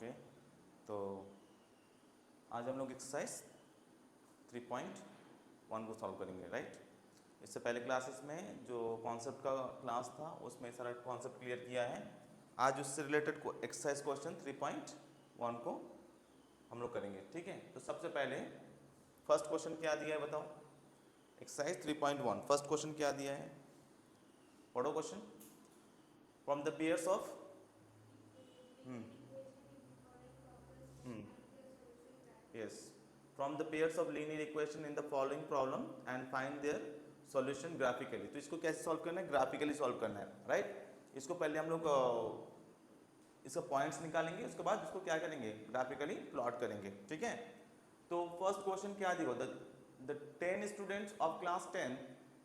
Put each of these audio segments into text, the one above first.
Okay, तो आज हम लोग एक्सरसाइज 3.1 को सॉल्व करेंगे, राइट। इससे पहले क्लासेस में जो कॉन्सेप्ट का क्लास था उसमें सारा कॉन्सेप्ट क्लियर किया है। आज उससे रिलेटेड एक्सरसाइज क्वेश्चन 3.1 को हम लोग करेंगे, ठीक है। तो सबसे पहले फर्स्ट क्वेश्चन क्या दिया है बताओ। एक्सरसाइज 3.1 फर्स्ट क्वेश्चन क्या दिया है, पढ़ो question. From the pairs of yes, from the pairs of linear equation in the following problem and find their solution graphically। तो इसको कैसे सॉल्व करना है, ग्राफिकली सॉल्व करना है, राइट। इसको पहले हम लोग इसका पॉइंट्स निकालेंगे, उसके बाद इसको क्या करेंगे, ग्राफिकली प्लॉट करेंगे, ठीक है। तो फर्स्ट क्वेश्चन क्या दिया, the 10 students of class 10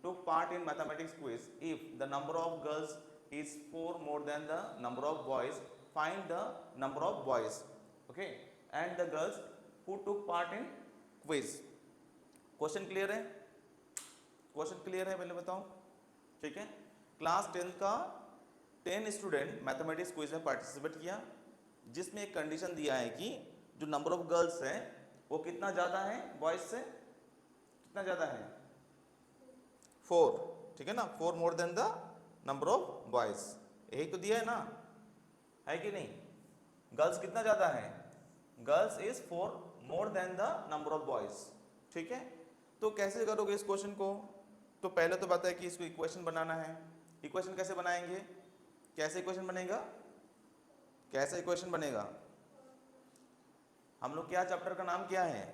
took part in mathematics quiz। if the number of girls is 4 more than the number of boys, find the number of boys, okay, and the girls who took part in quiz। Question clear है, question clear है, पहले बताओ, ठीक है। Class 10 का 10 student mathematics quiz में participate किया, जिसमें एक कंडीशन दिया है कि जो नंबर ऑफ गर्ल्स है वो कितना ज़्यादा है बॉयज से, कितना ज़्यादा है, 4, ठीक है ना, 4 more than the number of boys, यही तो दिया है ना, है कि नहीं। गर्ल्स कितना ज़्यादा है, girls is 4 more than the number of boys, ठीक है। तो कैसे करोगे इस क्वेश्चन को, तो पहले तो बात है कि इसको इक्वेशन बनाना है। इक्वेशन कैसे बनाएंगे, कैसे इक्वेशन बनेगा, कैसे इक्वेशन बनेगा, हम लोग क्या चैप्टर का नाम क्या है,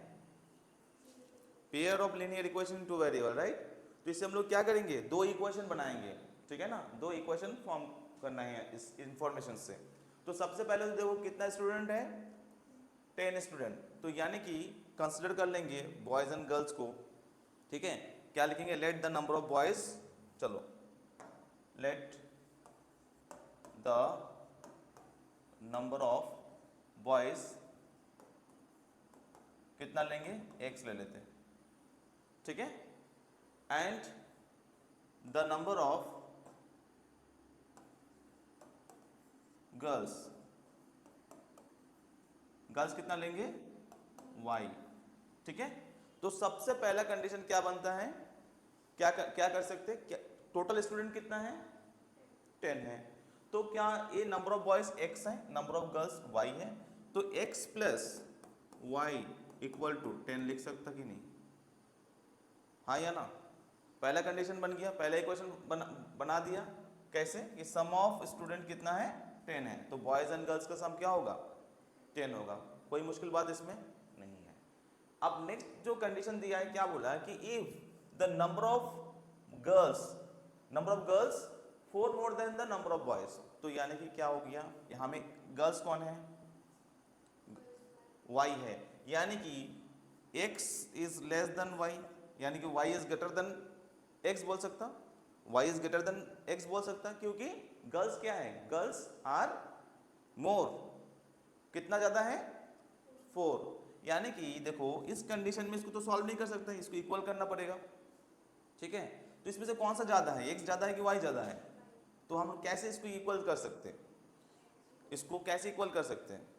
pair of linear equation in two variable, right. तो इससे हम लोग क्या करेंगे, दो इक्वेशन बनाएंगे, ठीक है ना, दो इक्वेशन फॉर्म करना है इस इंफॉर्मेशन से। तो सबसे पहले तो देखो कितना स्टूडेंट है, 10 स्टूडेंट, तो यानी कि कंसिडर कर लेंगे बॉयज एंड गर्ल्स को, ठीक है। क्या लिखेंगे, let the number of boys, चलो let the number of boys कितना लेंगे, x ले लेते, ठीक है, and the number of girls, girls कितना लेंगे, y, ठीक है। तो सबसे पहला कंडीशन क्या बनता है, क्या कर सकते, क्या टोटल स्टूडेंट कितना है, 10 है, तो क्या ये नंबर ऑफ बॉयज x है, नंबर ऑफ गर्ल्स y है, तो x plus y equal to 10 लिख सकता कि नहीं, हाँ या ना। पहला कंडीशन बन गया, पहला इक्वेशन बना दिया, कैसे कि सम ऑफ स्टूडेंट कितना है, 10 है, तो बॉयज एंड गर्ल्स का सम क्या होगा, 10 होगा। कोई मुश्किल बात इसमें नहीं है। अब नेक्स्ट जो कंडीशन दिया है, क्या बोला है कि if the number of girls 4 more than the number of boys, तो यानी कि क्या हो गया, यहाँ में गर्ल्स कौन है, y है, यानी कि x is less than y, यानी कि y is greater than x बोल सकता, y is greater than x बोल सकता, क्योंकि गर्ल्स क्या है, गर्ल्स आर मोर, कितना ज्यादा है, 4, यानी कि देखो इस कंडीशन में इसको तो सॉल्व नहीं कर सकते, इसको इक्वल करना पड़ेगा, ठीक है। तो इसमें से कौन सा ज्यादा है, x ज्यादा है कि y ज्यादा है, तो हम कैसे इसको इक्वल कर सकते हैं, इसको कैसे इक्वल कर सकते हैं,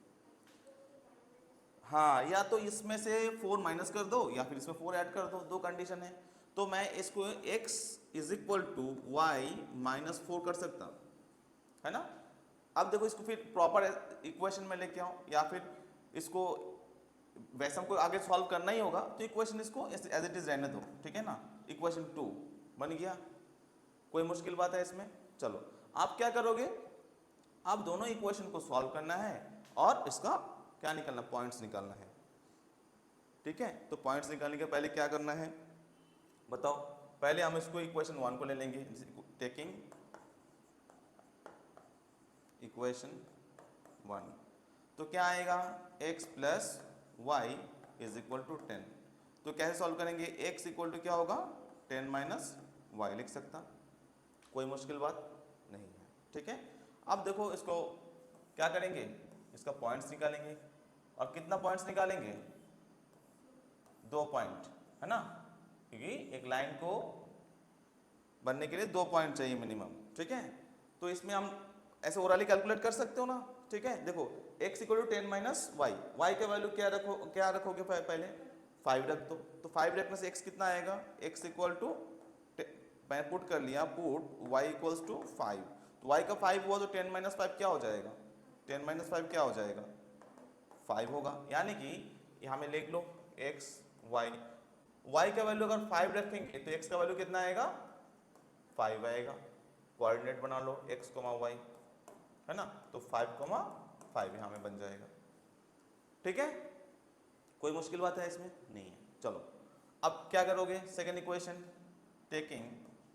हाँ, या तो इसमें से 4 माइनस कर दो या फिर इसमें 4 ऐड कर दो, दो कंडीशन है। तो मैं इसको x is equal to Y minus 4 कर सकता, है ना। अब देखो इसको फिर प्रॉपर इक्वेशन में लेके आओ, या फिर इसको वैसे हमको आगे सॉल्व करना ही होगा, तो इक्वेशन इसको एज इट इज रहने दो, ठीक है ना। इक्वेशन 2 बन गया, कोई मुश्किल बात है इसमें। चलो आप क्या करोगे, आप दोनों इक्वेशन को सॉल्व करना है और इसका क्या निकालना, पॉइंट्स निकालना है, ठीक है। तो पॉइंट्स निकालने के पहले क्या करना है बताओ, पहले हम इसको इक्वेशन 1 को ले लेंगे, टेकिंग इक्वेशन 1, तो क्या आएगा, x plus Y is equal to 10। तो कैसे सॉल्व करेंगे, x इक्वल टू क्या होगा, 10 माइनस वाई लिख सकता, कोई मुश्किल बात नहीं है, ठीक है। अब देखो इसको क्या करेंगे, इसका पॉइंट्स निकालेंगे, और कितना पॉइंट्स निकालेंगे, 2 पॉइंट, है ना, क्योंकि एक लाइन को बनने के लिए 2 पॉइंट चाहिए मिनिमम, ठीक है। तो इसमें हम ऐसे ओरली कैलकुलेट कर सकते हो ना, ठीक है। देखो x equal to 10 minus y, y का वैल्यू क्या रखोगे पहले 5 रख दो, तो 5 रखने से x कितना आएगा, x इक्वल टू, मैं पुट कर लिया, पुट y इक्वल्स टू 5, तो y का 5 हुआ तो 10 माइनस 5 क्या हो जाएगा, 10 माइनस 5 क्या हो जाएगा 5 होगा, यानी कि यहाँ में लिख लो x y, y का वैल्यू अगर 5 रखेंगे तो x का वैल्यू कितना आएगा 5 आएगा, कोऑर्डिनेट बना लो x, y, है ना, तो 5, यहाँ में बन जाएगा, ठीक है। कोई मुश्किल बात है इसमें नहीं है। चलो अब क्या करोगे, सेकेंड इक्वेशन टेकिंग,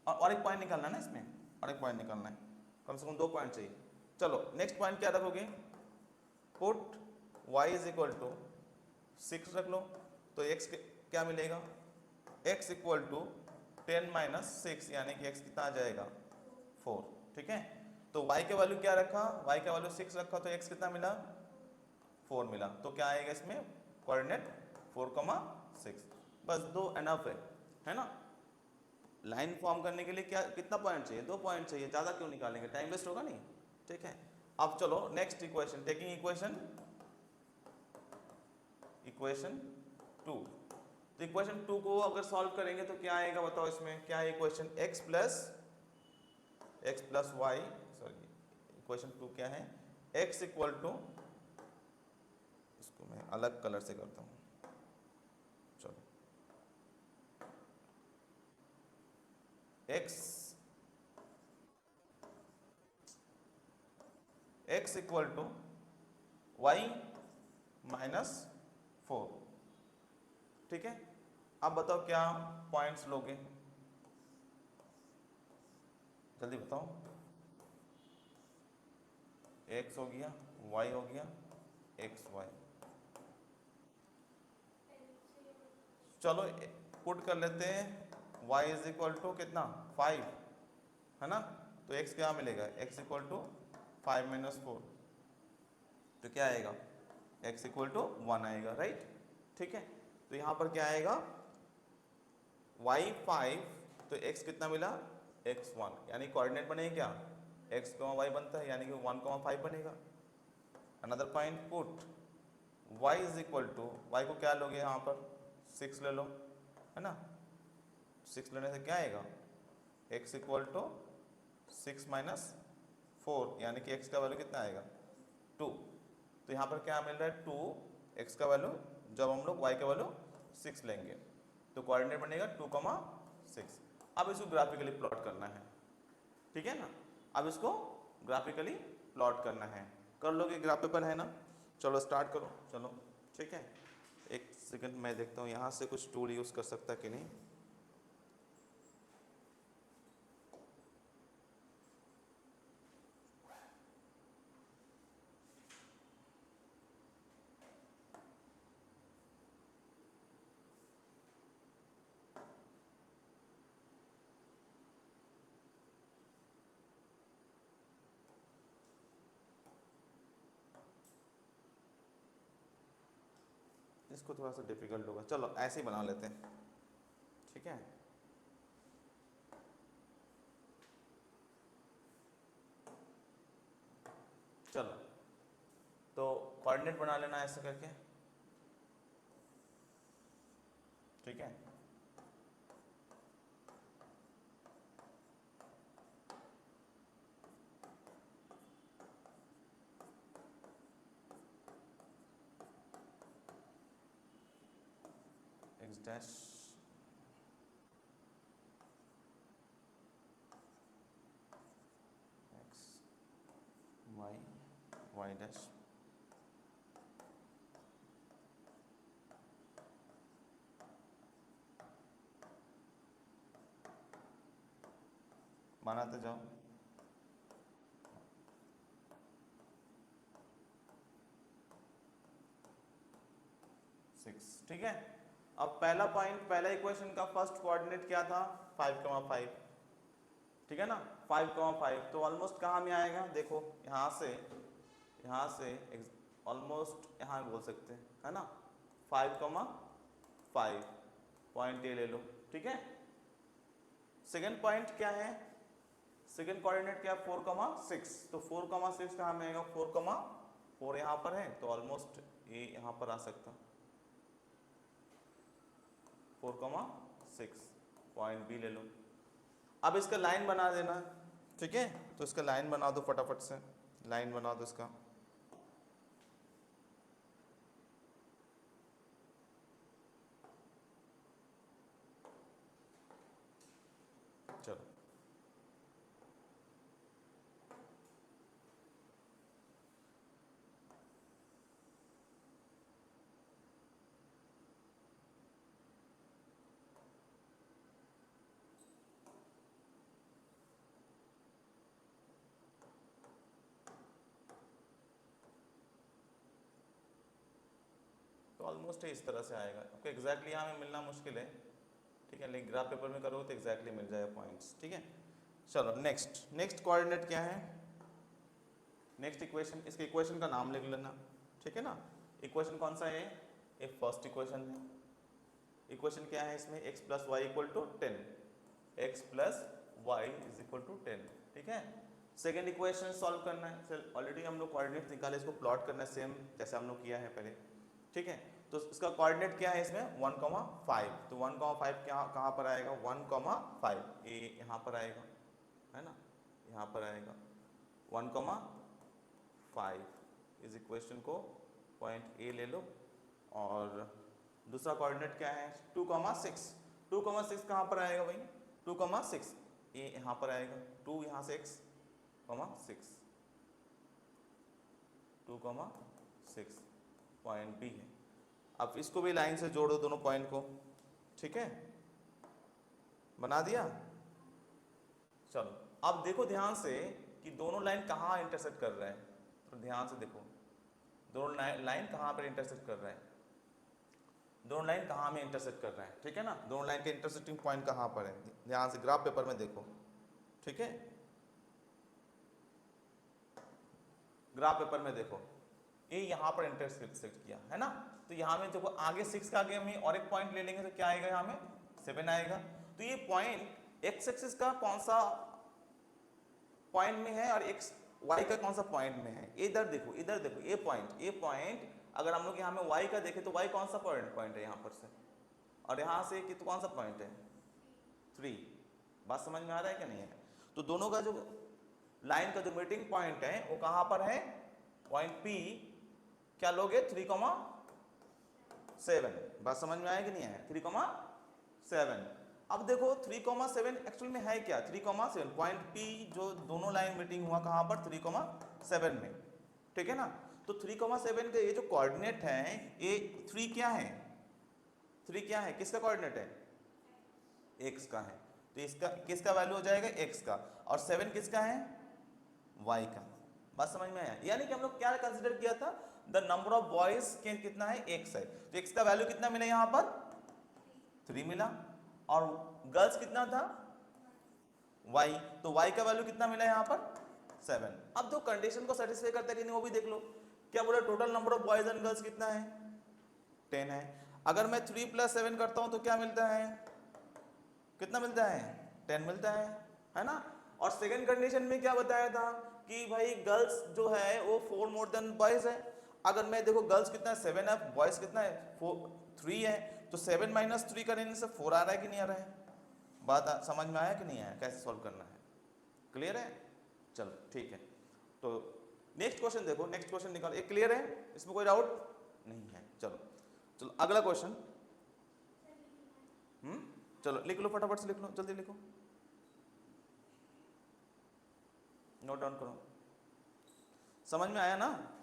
और एक पॉइंट निकालना है ना इसमें, और एक पॉइंट निकालना है, कम से कम 2 पॉइंट चाहिए। चलो नेक्स्ट पॉइंट क्या रखोगे, put y is equal to 6 रख लो, तो x क्या मिलेगा, x इक्वल टू 10 माइनस 6, यानी कि x कितना आ जाएगा 4, ठीक है। तो y का वैल्यू क्या रखा, y का वैल्यू 6 रखा, तो x कितना मिला 4 मिला, तो क्या आएगा इसमें कोऑर्डिनेट 4,6, बस 2 एनफ है ना। लाइन फॉर्म करने के लिए क्या कितना पॉइंट चाहिए, 2 पॉइंट चाहिए, ज़्यादा क्यों निकालेंगे, टाइम वेस्ट होगा नहीं, ठीक है। अब चलो नेक्स्ट इक्वेशन, टेकिंग इक्वेशन 2, तो इक्वेशन 2 को अगर सॉल्व करेंगे तो क्या आएगा बताओ, इसमें क्या है equation, x plus y, sorry equation 2 क्या है, x इक्वल टू, इसको मैं अलग कलर से करता हूँ, चलो x equal to Y minus 4, ठीक है। अब बताओ क्या पॉइंट्स लोगे, जल्दी बताओ, x हो गया, y हो गया, x y, चलो पुट कर लेते हैं, y इज इक्वल टू कितना 5, है ना, तो x क्या मिलेगा, x इक्वल टू 5 माइनस 4, तो क्या आएगा x इक्वल टू 1 आएगा, राइट, ठीक है। तो यहाँ पर क्या आएगा y 5, तो x कितना मिला x 1, यानी कोऑर्डिनेट बनेगा क्या, x, y बनता है, यानी कि 1,5 बनेगा। Another point put y is equal to, y को क्या लोगे यहाँ पर 6 ले लो, है ना, 6 लेने से क्या आएगा, x इक्वल टू 6 माइनस 4, यानी कि x का वैल्यू कितना आएगा 2, तो यहाँ पर क्या मिल रहा है 2, x का वैल्यू, जब हम लोग y का वैल्यू 6 लेंगे तो कोऑर्डिनेट बनेगा 2,6। अब इसको ग्राफिकली प्लॉट करना है, ठीक है ना, अब इसको ग्राफिकली प्लॉट करना है, कर लोगे, ग्राफ पेपर है ना, चलो स्टार्ट करो, चलो ठीक है। एक सेकंड मैं देखता हूँ यहाँ से कुछ टूल यूज़ कर सकता कि नहीं, इसको थोड़ा सा डिफिकल्ट होगा, चलो ऐसे ही बना लेते हैं, ठीक है। चलो तो कोऑर्डिनेट बना लेना ऐसे करके, ठीक है। x dash x y y dash, बनाते जाओ, सिक्स, ठीक है। अब पहला पॉइंट, पहला इक्वेशन का फर्स्ट कोऑर्डिनेट क्या था 5,5, ठीक है ना, 5,5, तो ऑलमोस्ट कहाँ में आएगा, देखो यहाँ से ऑलमोस्ट यहाँ बोल सकते हैं, है ना, 5,5 पॉइंट ए ले लो, ठीक है। सेकेंड पॉइंट क्या है, सेकेंड कोऑर्डिनेट क्या है 4,6, तो 4,6 कहाँ में आएगा 4,4 यहाँ पर है तो ऑलमोस्ट ये यहाँ पर आ सकता 4,6 पॉइंट बी ले लो। अब इसका लाइन बना देना, ठीक है, तो इसका लाइन बना दो फटाफट से, लाइन बना दो इसका। चलो तो ऑलमोस्ट इस तरह से आएगा, आपको एग्जैक्टली यहाँ में मिलना मुश्किल है, ठीक है, लेकिन ग्राफ पेपर में करोगे तो एग्जैक्टली मिल जाएगा पॉइंट्स, ठीक है। चलो नेक्स्ट कोऑर्डिनेट क्या है, नेक्स्ट इक्वेशन, इसके इक्वेशन का नाम लिख लेना, ठीक है ना। इक्वेशन कौन सा है, ये फर्स्ट इक्वेशन है। इक्वेशन क्या है इसमें, x plus y equal to 10, x plus Y is equal to 10, ठीक है। सेकेंड इक्वेशन सॉल्व करना है, ऑलरेडी हम लोग कोऑर्डिनेट निकाले, इसको प्लॉट करना है सेम जैसे हम लोग किया है पहले, ठीक है। तो इसका कोऑर्डिनेट क्या है इसमें 1,5, तो 1,5 कहाँ पर आएगा 1,5, ये यहाँ पर आएगा, है ना, यहाँ पर आएगा 1,5 इस इक्वेशन को पॉइंट ए ले लो। और दूसरा कोऑर्डिनेट क्या है 2,6, 2,6 कहाँ पर आएगा भाई 2,6, ये यहाँ पर आएगा 2 यहाँ से x, 6, 2,6 पॉइंट बी है। अब इसको भी लाइन से जोड़ो दोनों पॉइंट को, ठीक है, बना दिया। चलो अब देखो ध्यान से कि दोनों लाइन कहाँ इंटरसेक्ट कर रहे हैं, तो ध्यान से देखो दोनों लाइन कहाँ पर इंटरसेक्ट कर रहे हैं, दोनों लाइन कहाँ में इंटरसेक्ट कर रहे हैं, ठीक है ना, दोनों लाइन के इंटरसेक्टिंग पॉइंट कहाँ पर है, ध्यान से ग्राफ पेपर में देखो, ठीक है, ग्राफ पेपर में देखो, ये यहाँ पर इंटरसेक्ट किया है ना, तो यहाँ में देखो आगे 6 का आगे हम और एक पॉइंट ले लेंगे तो क्या आएगा यहाँ में 7 आएगा। तो ये पॉइंट एक्स एक्सिस का कौन सा पॉइंट में है और एक्स वाई का कौन सा पॉइंट में है, इधर देखो, इधर देखो, ये पॉइंट अगर हम लोग यहाँ में वाई का देखें तो वाई कौन सा पॉइंट है यहाँ पर से, और यहाँ से कि तो कौन सा पॉइंट है 3, बात समझ में आ रहा है कि नहीं है। तो दोनों का जो लाइन का जो मीटिंग पॉइंट है वो कहाँ पर है, पॉइंट पी क्या लोगे 3,7, बात समझ में आया कि नहीं है 3,7। अब देखो 3,7 एक्चुअल में है क्या 3,7, पॉइंट पी जो दोनों लाइन मीटिंग हुआ कहाँ पर 3,7 में, ठीक है ना। तो 3,7 का ये जो कोऑर्डिनेट है ये 3 क्या है, 3 क्या है, किसका कोऑर्डिनेट है x का है, तो इसका किसका वैल्यू हो जाएगा x का, और 7 किसका है y का, बात समझ में आया। यानी कि हम लोग क्या कंसीडर किया था, द नंबर ऑफ बॉयज कितना है x है, तो x का वैल्यू कितना मिला यहाँ पर 3 मिला, और गर्ल्स कितना था y, तो y का वैल्यू कितना मिला यहाँ पर 7। अब जो कंडीशन को सेटिस्फाई करता है कि नहीं वो भी देख लो, क्या बोला total number of boys and girls कितना है 10 है। अगर मैं 3 + 7 करता हूं तो क्या मिलता है, कितना मिलता है 10 मिलता है ना। और सेकंड कंडीशन में क्या बताया था कि भाई गर्ल्स जो है वो 4 मोर देन बॉयज है। अगर मैं देखो गर्ल्स कितना है 7 है, बॉयज कितना है 3 है, तो 7 - 3 करने से 4 आ रहा है कि नहीं आ रहा है, बात समझ में आया कि नहीं आया, कैसे सॉल्व करना है, क्लियर है। चलो ठीक है, तो नेक्स्ट क्वेश्चन देखो, नेक्स्ट क्वेश्चन निकालो, ये क्लियर है, इसमें कोई डाउट नहीं है। चलो चलो अगला क्वेश्चन, चलो लिख लो फटाफट से, लिख लो जल्दी लिखो, नोट डाउन करो, समझ में आया ना।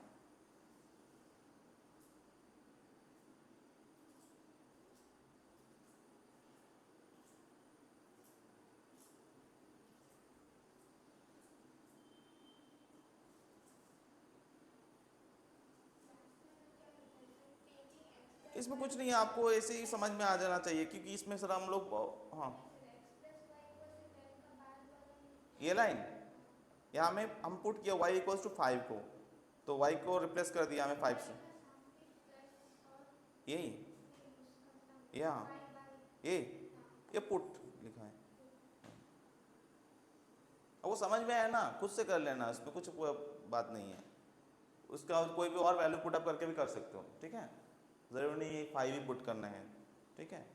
इसमें कुछ नहीं है, आपको ऐसे ही समझ में आ जाना चाहिए, क्योंकि इसमें सर हम लोग, हाँ ये लाइन यहाँ में हम पुट किया y = 5 को, तो y को रिप्लेस कर दिया हमें 5 से, यही यहाँ ये पुट लिखा है, अब वो समझ में आया ना, खुद से कर लेना, उसमें कुछ बात नहीं है। उसका कोई भी और वैल्यू पुट अप करके भी कर सकते हो, ठीक है, ज़रूरी नहीं 5 ही पुट करना है, ठीक है।